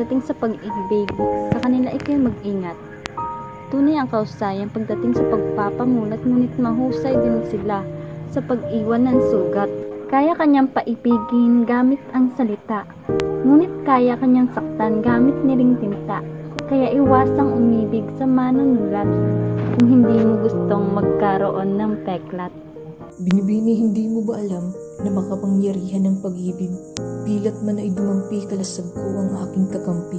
pagdating sa pag-ibig, sa kanila ikay mag-ingat. Tunay ang kausayan pagdating sa pagpapamulat, ngunit mahusay din sila sa pag-iwan ng sugat. Kaya kanyang paibigin gamit ang salita, ngunit kaya kanyang saktan gamit niling tinta. Kaya iwasang umibig sa manunulat kung hindi mo gustong magkaroon ng peklat. Binibini, hindi mo ba alam na makapangyarihan ng pag-ibig? Pilat man ay dumampi, kalasag ko ang aking kakampi.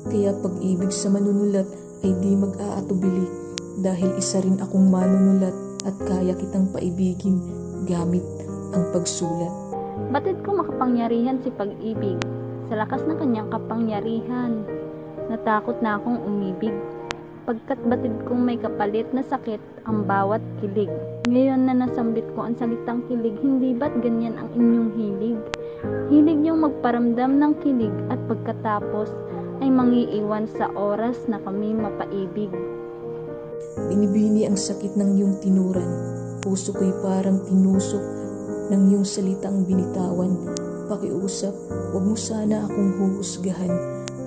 Kaya pag-ibig sa manunulat ay di mag-aatubili, dahil isa rin akong manunulat at kaya kitang paibigin gamit ang pagsulat. Batid ko makapangyarihan si pag-ibig, sa lakas ng kanyang kapangyarihan. Natakot na akong umibig, pagkat batid kong may kapalit na sakit ang bawat kilig. Ngayon na nasambit ko ang salitang kilig, hindi ba't ganyan ang inyong hilig? Hilig niyong magparamdam ng kilig at pagkatapos ay mangiiwan sa oras na kami mapaibig. Binibini ang sakit ng iyong tinuran, puso ko'y parang tinusok ng iyong salitang binitawan. Pakiusap, huwag mo sana akong huhusgahan.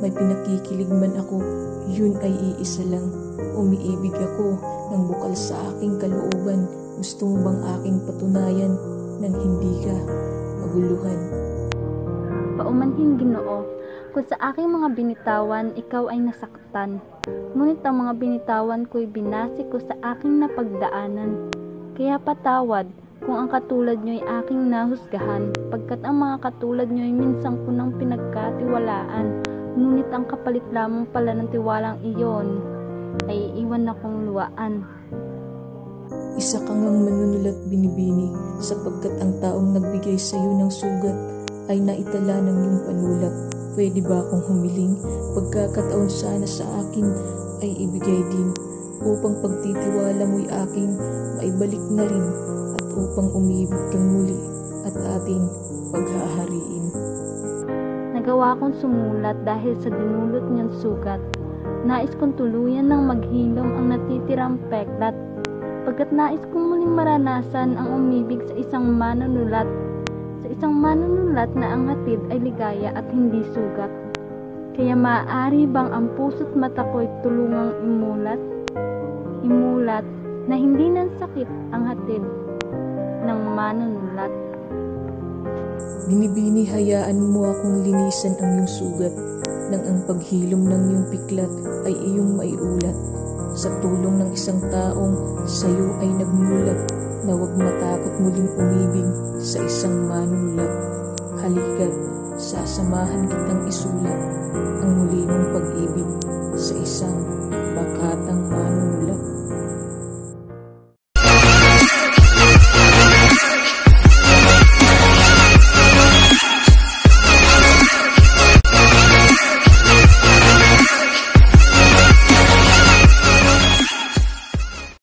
May pinakikilig man ako, yun ay iisa lang. Umiibig ako ng bukal sa aking kalooban. Gusto mo bang aking patunayan nang hindi ka maguluhan? Paumanhin, Ginoo, kung sa aking mga binitawan ikaw ay nasaktan, ngunit ang mga binitawan ko'y binasi ko sa aking napagdaanan. Kaya patawad kung ang katulad nyo'y aking nahusgahan, pagkat ang mga katulad nyo'y minsan ko nang pinagkatiwalaan, ngunit ang kapalit lamang pala ng tiwalang iyon ay iwan akong luwaan. Isa kang ang manunulat, Binibini, sapagkat ang taong nagbigay sa iyo ng sugat ay naitala ng iyong panulat. Pwede ba akong humiling? Pagkakataon sana sa akin ay ibigay din, upang pagtitiwala mo'y aking maibalik na rin, at upang umibig kang muli at ating paghahariin. Nagawa kong sumulat dahil sa dinulot niyang sugat. Nais kong tuluyan ng maghilom ang natitirang peklat, pagkat nais kong muling maranasan ang umibig sa isang manunulat, na ang hatid ay ligaya at hindi sugat. Kaya maaari bang ang puso't mata ko'y tulungang imulat na hindi ng sakit ang hatid ng manunulat? Binibini, hayaan mo akong linisan ang iyong sugat, nang ang paghilom ng iyong piklat ay iyong maiulat. Sa tulong ng isang taong sa iyo ay nagmulat, na huwag matakot muling umibig sa isang manunulat. Halika't sasamahan kitang isulat ang muli mong pag-ibig sa isang